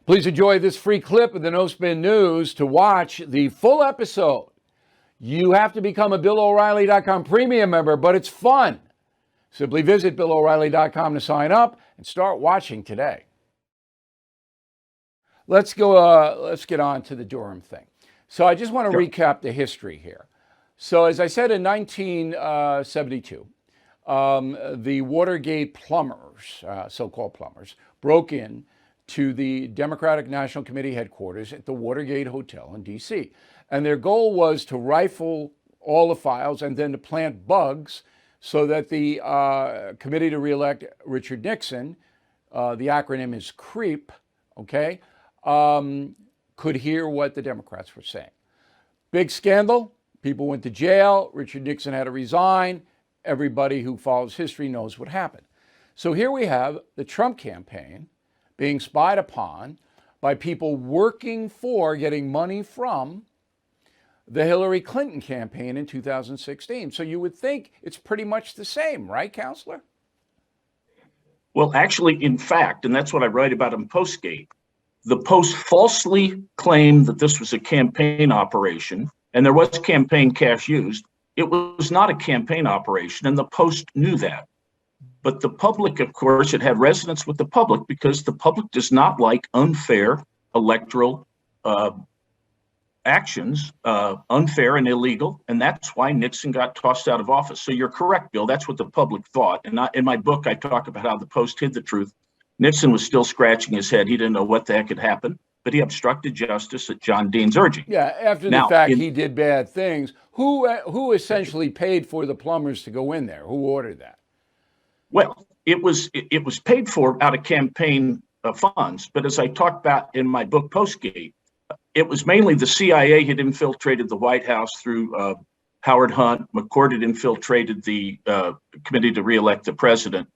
Please enjoy this free clip of the No Spin News. To watch the full episode, you have to become a BillO'Reilly.com premium member, but it's fun. Simply visit BillO'Reilly.com to sign up and start watching today. Let's get on to the Durham thing. So I just want to recap the history here. So as I said, in 1972, the Watergate plumbers, so-called plumbers, broke in to the Democratic National Committee headquarters at the Watergate Hotel in D.C. And their goal was to rifle all the files and then to plant bugs so that the committee to reelect Richard Nixon, the acronym is CREEP, okay, could hear what the Democrats were saying. Big scandal. People went to jail. Richard Nixon had to resign. Everybody who follows history knows what happened. So here we have the Trump campaign being spied upon by people working for, getting money from the Hillary Clinton campaign in 2016. So you would think it's pretty much the same, right, Counselor? Well, actually, in fact, and that's what I write about in Postgate, the Post falsely claimed that this was a campaign operation, and there was campaign cash used. It was not a campaign operation, and the Post knew that. But the public, of course, it had resonance with the public because the public does not like unfair electoral actions, unfair and illegal. And that's why Nixon got tossed out of office. So you're correct, Bill. That's what the public thought. And in my book, I talk about how the Post hid the truth. Nixon was still scratching his head. He didn't know what the heck had happened, but he obstructed justice at John Dean's urging. Yeah, after the fact, he did bad things. Who essentially paid for the plumbers to go in there? Who ordered that? Well, it was paid for out of campaign funds. But as I talked about in my book, Postgate, it was mainly the CIA had infiltrated the White House through Howard Hunt. McCord had infiltrated the committee to reelect the president.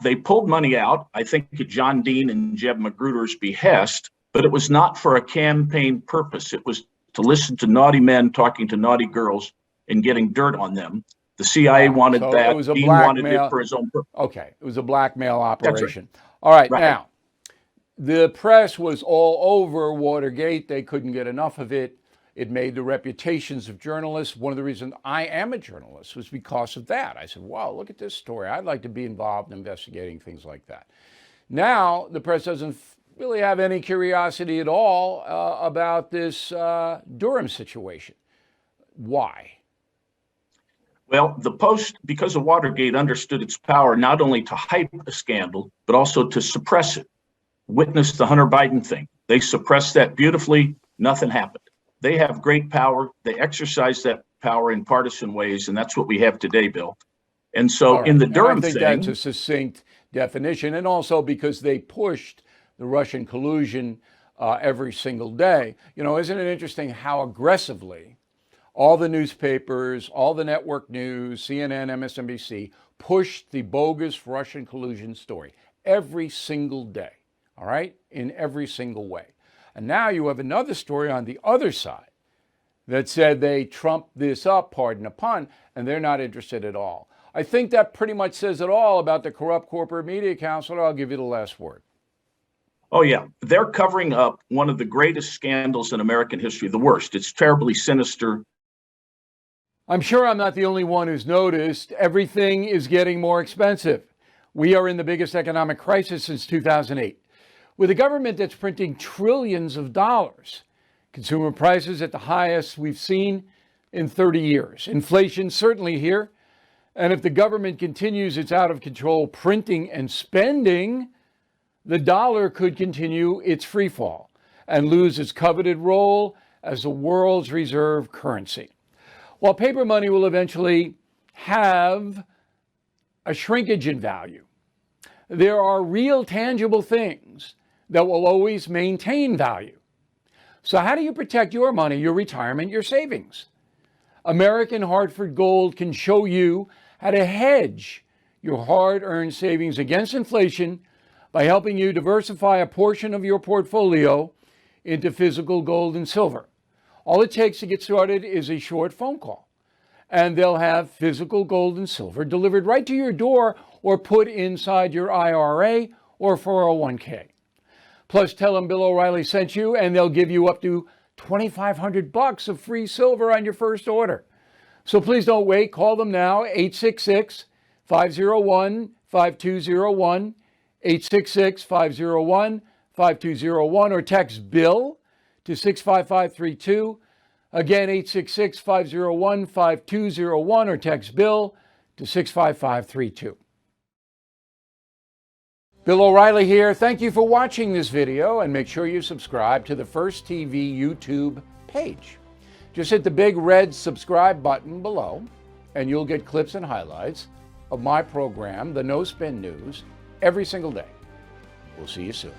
They pulled money out, I think, at John Dean and Jeb Magruder's behest, but it was not for a campaign purpose. It was to listen to naughty men talking to naughty girls and getting dirt on them. The CIA wanted that. It was a Dean wanted it for his own purpose. Okay, it was a blackmail operation. Right. All right, now, the press was all over Watergate. They couldn't get enough of it. It made the reputations of journalists. One of the reasons I am a journalist was because of that. I said, wow, look at this story. I'd like to be involved in investigating things like that. Now, the press doesn't really have any curiosity at all about this Durham situation. Why? Well, the Post, because of Watergate, understood its power not only to hype a scandal, but also to suppress it. Witness the Hunter Biden thing. They suppressed that beautifully. Nothing happened. They have great power. They exercise that power in partisan ways, and that's what we have today, Bill. And so in the Durham thing, I think that's a succinct definition, and also because they pushed the Russian collusion every single day. You know, isn't it interesting how aggressively all the newspapers, all the network news, CNN, MSNBC, pushed the bogus Russian collusion story every single day, all right, in every single way. And now you have another story on the other side that said they trumped this up, pardon the pun, and they're not interested at all. I think that pretty much says it all about the corrupt corporate media, Counselor. I'll give you the last word. Oh, yeah. They're covering up one of the greatest scandals in American history, the worst. It's terribly sinister. I'm sure I'm not the only one who's noticed everything is getting more expensive. We are in the biggest economic crisis since 2008, with a government that's printing trillions of dollars. Consumer prices at the highest we've seen in 30 years. Inflation certainly here. And if the government continues its out of control printing and spending, the dollar could continue its free fall and lose its coveted role as the world's reserve currency. While paper money will eventually have a shrinkage in value, there are real tangible things that will always maintain value. So how do you protect your money, your retirement, your savings? American Hartford Gold can show you how to hedge your hard-earned savings against inflation by helping you diversify a portion of your portfolio into physical gold and silver. All it takes to get started is a short phone call, and they'll have physical gold and silver delivered right to your door or put inside your IRA or 401k. Plus, tell them Bill O'Reilly sent you, and they'll give you up to $2,500 of free silver on your first order. So please don't wait. Call them now, 866-501-5201, 866-501-5201, or text BILL to 65532. Again, 866-501-5201, or text BILL to 65532. Bill O'Reilly here. Thank you for watching this video, and make sure you subscribe to the First TV YouTube page. Just hit the big red subscribe button below, and you'll get clips and highlights of my program, The No Spin News, every single day. We'll see you soon.